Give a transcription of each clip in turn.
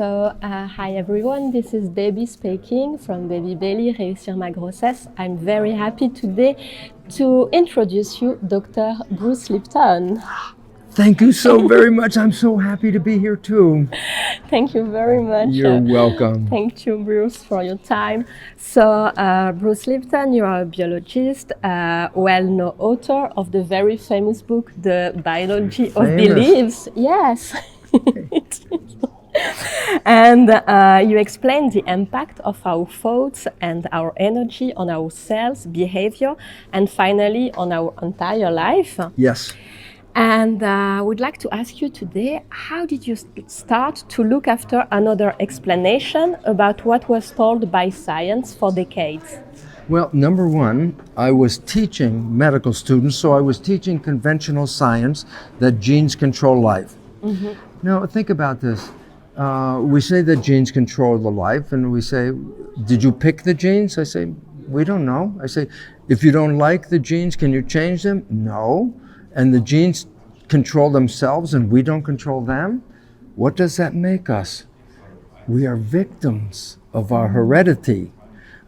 Hi everyone, this is Debbie speaking from Baby Belly, Réussir ma grossesse. I'm very happy today to introduce you Dr. Bruce Lipton. Thank you so very much. I'm so happy to be here too. Thank you very much. You're welcome. Thank you, Bruce, for your time. So, Bruce Lipton, you are a biologist, well-known author of the very famous book, The Biology of Beliefs. Yes. And you explain the impact of our thoughts and our energy on our cells, behavior, and finally on our entire life. Yes. And I would like to ask you today, how did you start to look after another explanation about what was told by science for decades? Well, number one, I was teaching medical students, so I was teaching conventional science that genes control life. Mm-hmm. Now, think about this. We say that genes control the life, and we say, did you pick the genes? I say, we don't know. I say, if you don't like the genes, can you change them? No. And the genes control themselves and we don't control them? What does that make us? We are victims of our heredity.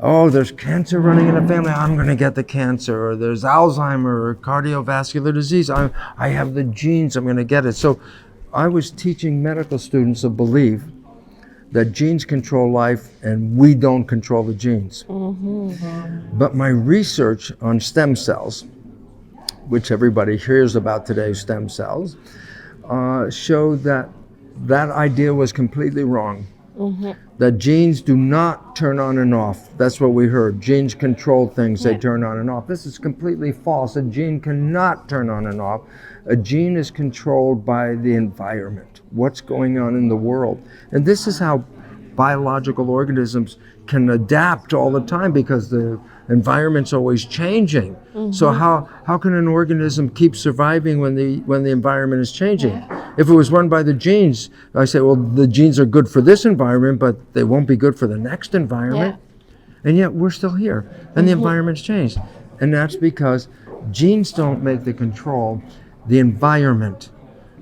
Oh, there's cancer running in the family, I'm going to get the cancer. Or there's Alzheimer or cardiovascular disease, I have the genes, I'm going to get it. So I was teaching medical students a belief that genes control life and we don't control the genes. Mm-hmm. But my research on stem cells, which everybody hears about today, stem cells, showed that that idea was completely wrong. Mm-hmm. That genes do not turn on and off. That's what we heard. Genes control things, they turn on and off. This is completely false. A gene cannot turn on and off. A gene is controlled by the environment, what's going on in the world. And this is how biological organisms can adapt all the time because the environment's always changing. Mm-hmm. So how can an organism keep surviving when the environment is changing? Yeah. If it was run by the genes, I say, well, the genes are good for this environment, but they won't be good for the next environment. Yeah. And yet we're still here, and the environment's changed. And that's because genes don't make the control, the environment.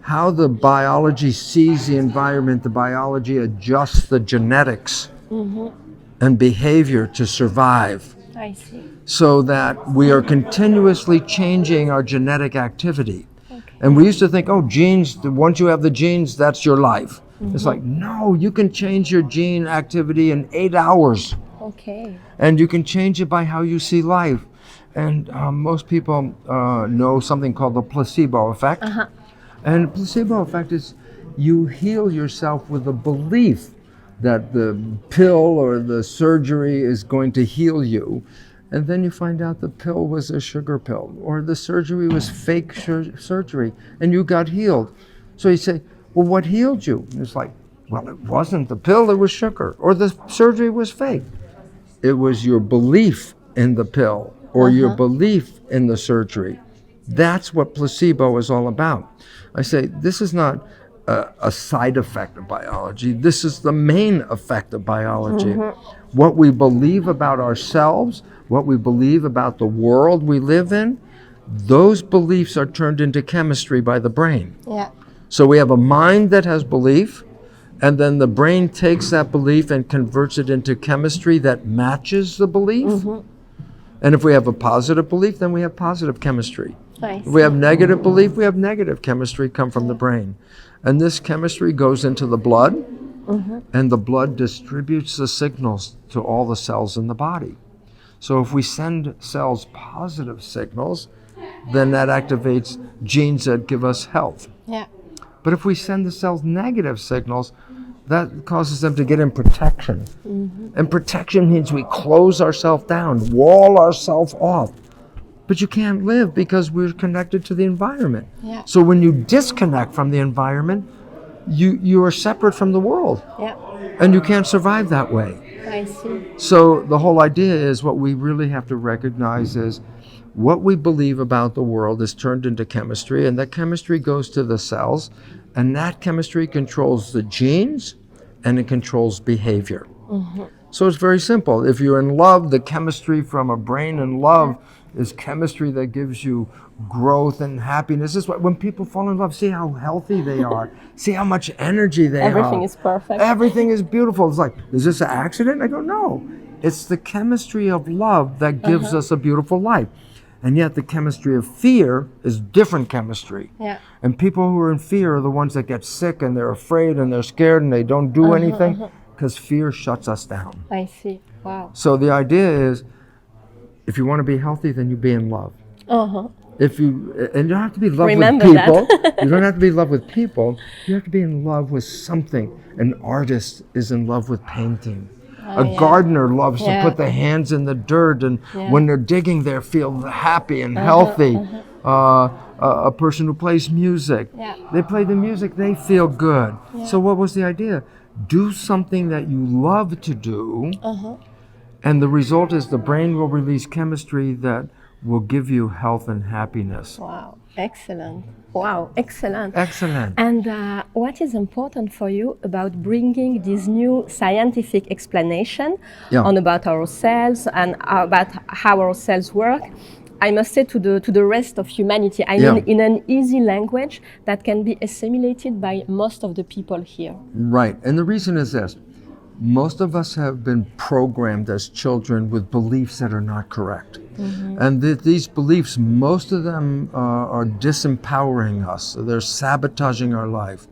How the biology sees the environment, the biology adjusts the genetics and behavior to survive. I see. So that we are continuously changing our genetic activity. Okay. And we used to think, oh, genes, once you have the genes, that's your life. Mm-hmm. It's like, no, you can change your gene activity in 8 hours. Okay. And you can change it by how you see life. And most people know something called the placebo effect. Uh-huh. And the placebo effect is you heal yourself with a belief that the pill or the surgery is going to heal you. And then you find out the pill was a sugar pill or the surgery was fake surgery and you got healed. So you say, well, what healed you? And it's like, well, it wasn't the pill, it was sugar, or the surgery was fake. It was your belief in the pill or your belief in the surgery. That's what placebo is all about. I say, this is not a side effect of biology. This is the main effect of biology. Mm-hmm. What we believe about ourselves, what we believe about the world we live in, those beliefs are turned into chemistry by the brain. Yeah. So we have a mind that has belief, and then the brain takes that belief and converts it into chemistry that matches the belief. Mm-hmm. And if we have a positive belief, then we have positive chemistry. Nice. If we have negative belief, we have negative chemistry come from the brain. And this chemistry goes into the blood, and the blood distributes the signals to all the cells in the body. So if we send cells positive signals, then that activates genes that give us health. Yeah. But if we send the cells negative signals, that causes them to get in protection. Mm-hmm. And protection means we close ourselves down, wall ourselves off. But you can't live because we're connected to the environment. Yeah. So when you disconnect from the environment, you are separate from the world. Yeah. And you can't survive that way. I see. So the whole idea is what we really have to recognize is what we believe about the world is turned into chemistry, and that chemistry goes to the cells, and that chemistry controls the genes and it controls behavior. Mm-hmm. So it's very simple. If you're in love, the chemistry from a brain in love is chemistry that gives you growth and happiness. This is why when people fall in love, see how healthy they are, see how much energy they have. Everything is perfect. Everything is beautiful. It's like, is this an accident? I go, no. It's the chemistry of love that gives us a beautiful life. And yet the chemistry of fear is different chemistry. Yeah. And people who are in fear are the ones that get sick and they're afraid and they're scared and they don't do anything because fear shuts us down. I see. Wow. So the idea is, if you want to be healthy, then you be in love. And you don't have to be in love Remember with that. people. You don't have to be in love with people. You have to be in love with something. An artist is in love with painting. A gardener loves to put their hands in the dirt, and when they're digging, they feel happy and healthy. A person who plays music, they play the music, they feel good. So what was the idea? Do something that you love to do, and the result is the brain will release chemistry that will give you health and happiness. Wow. Excellent. Wow. Excellent. Excellent. And what is important for you about bringing this new scientific explanation on about our cells and about how our cells work? I must say to the rest of humanity. I mean, in an easy language that can be assimilated by most of the people here. Right. And the reason is this. Most of us have been programmed as children with beliefs that are not correct. And these beliefs, most of them are disempowering us. They're sabotaging our life.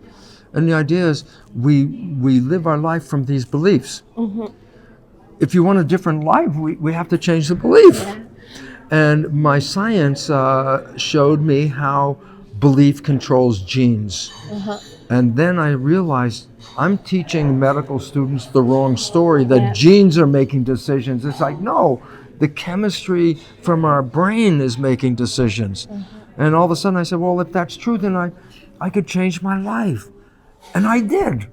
And the idea is we live our life from these beliefs. If you want a different life, we have to change the belief. And my science showed me how belief controls genes. And then I realized I'm teaching medical students the wrong story, that genes are making decisions. It's like, no, the chemistry from our brain is making decisions. And all of a sudden I said, well, if that's true, then I could change my life. And I did.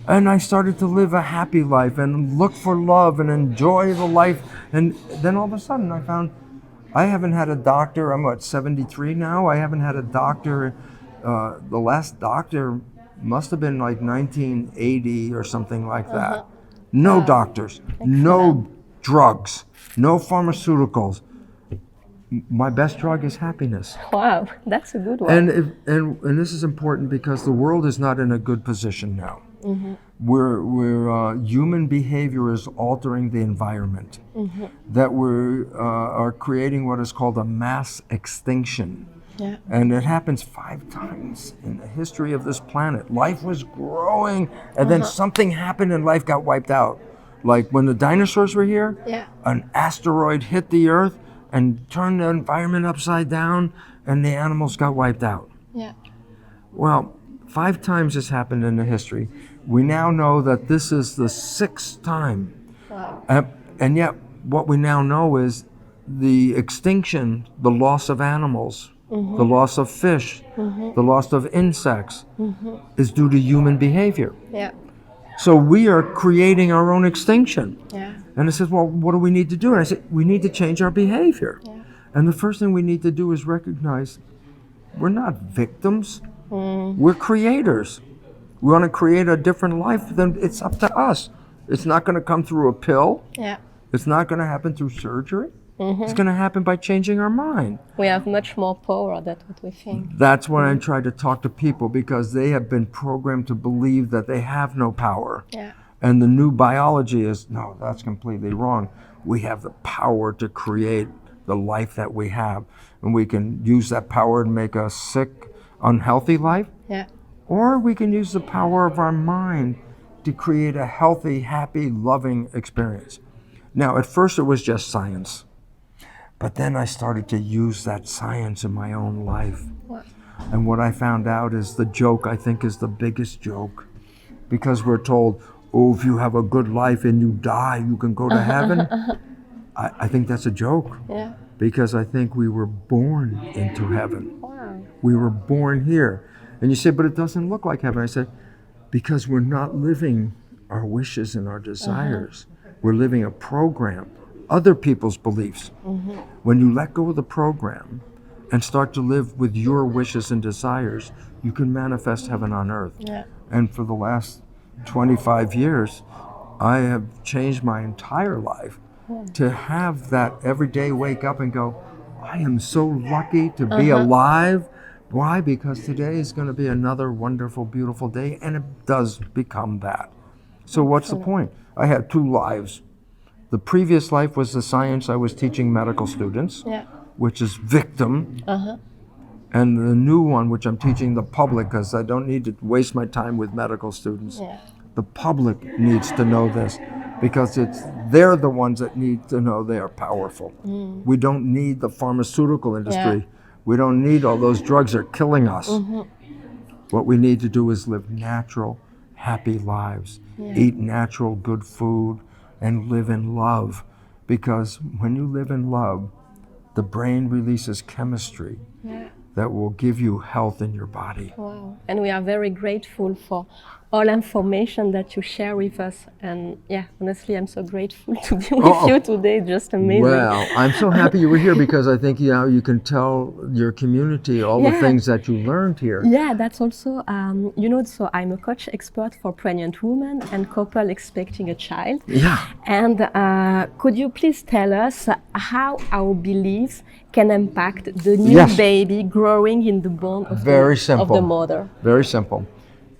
And I started to live a happy life and look for love and enjoy the life. And then all of a sudden I found I haven't had a doctor. I'm 73 now. I haven't had a doctor. The last doctor must have been like 1980 or something like that. No doctors, no drugs, no pharmaceuticals. My best drug is happiness. Wow, that's a good one. And this is important because the world is not in a good position now. We're human behavior is altering the environment. That we are creating what is called a mass extinction. And it happens 5 times in the history of this planet. Life was growing, and then something happened and life got wiped out. Like when the dinosaurs were here, an asteroid hit the Earth and turned the environment upside down, and the animals got wiped out. Well, 5 times this happened in the history. We now know that this is the 6th time. And yet, what we now know is the extinction, the loss of animals, the loss of fish, the loss of insects, is due to human behavior. So we are creating our own extinction. And it says, well, what do we need to do? And I said, we need to change our behavior. And the first thing we need to do is recognize we're not victims. We're creators. We want to create a different life, then it's up to us. It's not going to come through a pill. It's not going to happen through surgery. It's going to happen by changing our mind. We have much more power than what we think. That's when I try to talk to people, because they have been programmed to believe that they have no power. And the new biology is, no, that's completely wrong. We have the power to create the life that we have. And we can use that power to make a sick, unhealthy life. Or we can use the power of our mind to create a healthy, happy, loving experience. Now, at first it was just science. But then I started to use that science in my own life. And what I found out is the joke, I think, is the biggest joke. Because we're told, oh, if you have a good life and you die, you can go to heaven. I think that's a joke. Because I think we were born into heaven. We were born here. And you say, but it doesn't look like heaven. I said, because we're not living our wishes and our desires. We're living a program. Other people's beliefs. When you let go of the program and start to live with your wishes and desires, you can manifest heaven on earth. And for the last 25 years, I have changed my entire life to have that every day wake up and go, I am so lucky to be alive. Why? Because today is going to be another wonderful, beautiful day, and it does become that. So what's the point? I had 2 lives. The previous life was the science I was teaching medical students, which is victim. And the new one, which I'm teaching the public, because I don't need to waste my time with medical students. The public needs to know this, because they're the ones that need to know they are powerful. We don't need the pharmaceutical industry. We don't need all those drugs that are killing us. What we need to do is live natural, happy lives, eat natural, good food, and live in love. Because when you live in love, the brain releases chemistry that will give you health in your body. Wow. And we are very grateful for all information that you share with us. And yeah, honestly, I'm so grateful to be with you today. Just amazing. Well, I'm so happy you were here, because I think you can tell your community all the things that you learned here. Yeah, that's also, so I'm a coach expert for pregnant women and couple expecting a child. Yeah. And could you please tell us how our beliefs can impact the new baby growing in the bone of the mother? Very simple.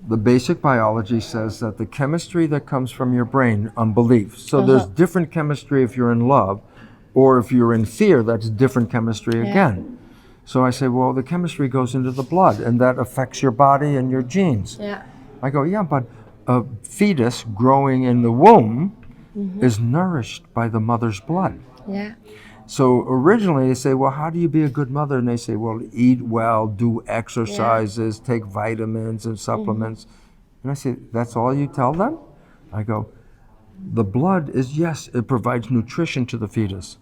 The basic biology says that the chemistry that comes from your brain on belief, so there's different chemistry if you're in love, or if you're in fear, that's different chemistry again. So I say, well, the chemistry goes into the blood, and that affects your body and your genes. I go, yeah, but a fetus growing in the womb is nourished by the mother's blood. So originally they say, well, how do you be a good mother? And they say, well, eat well, do exercises, take vitamins and supplements. And I say, that's all you tell them? I go, the blood is, yes, it provides nutrition to the fetus,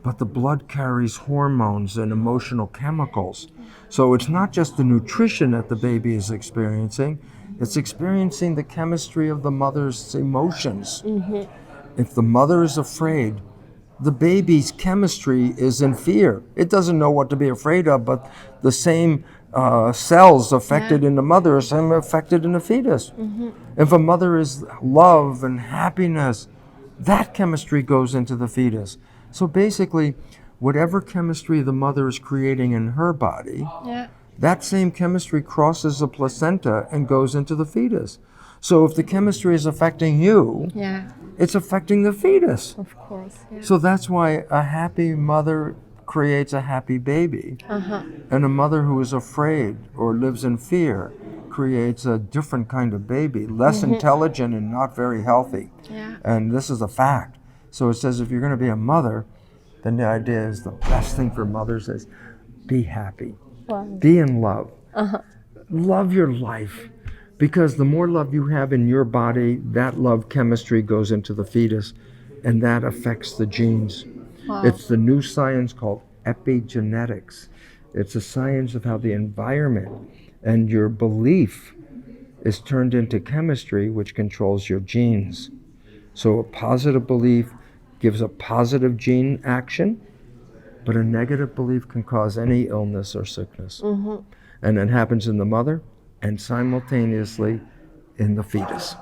but the blood carries hormones and emotional chemicals. So it's not just the nutrition that the baby is experiencing, it's experiencing the chemistry of the mother's emotions. If the mother is afraid, the baby's chemistry is in fear. It doesn't know what to be afraid of, but the same cells affected in the mother are same affected in the fetus. If a mother is love and happiness, that chemistry goes into the fetus. So basically, whatever chemistry the mother is creating in her body, that same chemistry crosses the placenta and goes into the fetus. So if the chemistry is affecting you, it's affecting the fetus. Of course. So that's why a happy mother creates a happy baby. And a mother who is afraid or lives in fear creates a different kind of baby, less intelligent and not very healthy. And this is a fact. So it says if you're going to be a mother, then the idea is the best thing for mothers is be happy. Be in love. Love your life. Because the more love you have in your body, that love chemistry goes into the fetus, and that affects the genes. It's the new science called epigenetics. It's a science of how the environment and your belief is turned into chemistry, which controls your genes. So a positive belief gives a positive gene action, but a negative belief can cause any illness or sickness. And it happens in the mother, and simultaneously in the fetus.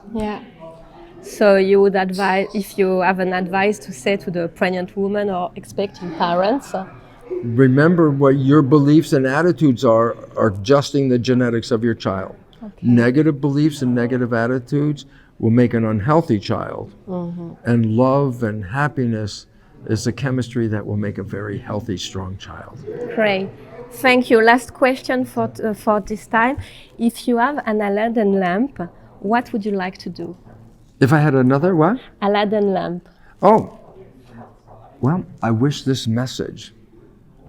So you would advise, if you have an advice to say to the pregnant woman or expecting parents? Remember what your beliefs and attitudes are adjusting the genetics of your child. Negative beliefs and negative attitudes will make an unhealthy child. And love and happiness is the chemistry that will make a very healthy, strong child. Great. Thank you. Last question for this time. If you have an Aladin lamp, what would you like to do? If I had another what? Aladin lamp. Oh, well, I wish this message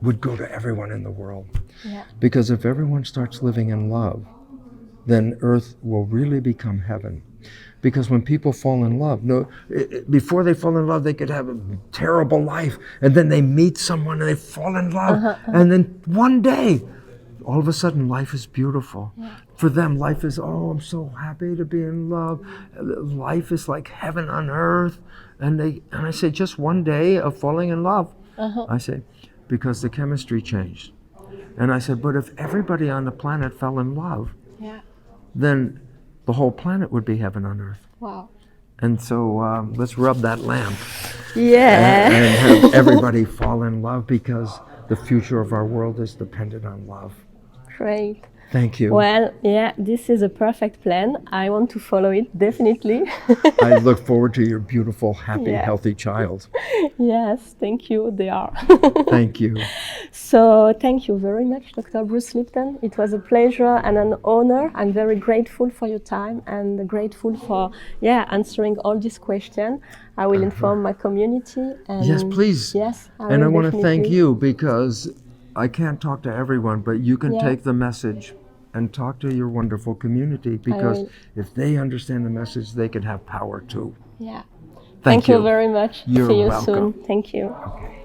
would go to everyone in the world. Because if everyone starts living in love, then earth will really become heaven. Because when people fall in love, before they fall in love, they could have a terrible life, and then they meet someone and they fall in love, and then one day, all of a sudden, life is beautiful. For them, life is, oh, I'm so happy to be in love. Life is like heaven on earth. And I say, just one day of falling in love. I say, because the chemistry changed. And I said, but if everybody on the planet fell in love, then the whole planet would be heaven on earth. And so let's rub that lamp. And have everybody fall in love, because the future of our world is dependent on love. Great. Thank you. Well, yeah, this is a perfect plan. I want to follow it, definitely. I look forward to your beautiful, happy, Yeah. healthy child. Yes, thank you. They are. Thank you. So thank you very much, Dr. Bruce Lipton. It was a pleasure and an honor. I'm very grateful for your time and grateful for answering all these questions. I will inform my community. And Yes, please. Yes, And I will want to thank definitely. you because I can't talk to everyone, but you can Yeah. take the message and talk to your wonderful community because will. if they understand the message, they can have power too. Yeah. Thank you you very much. You're See you welcome. soon. Thank you. Okay.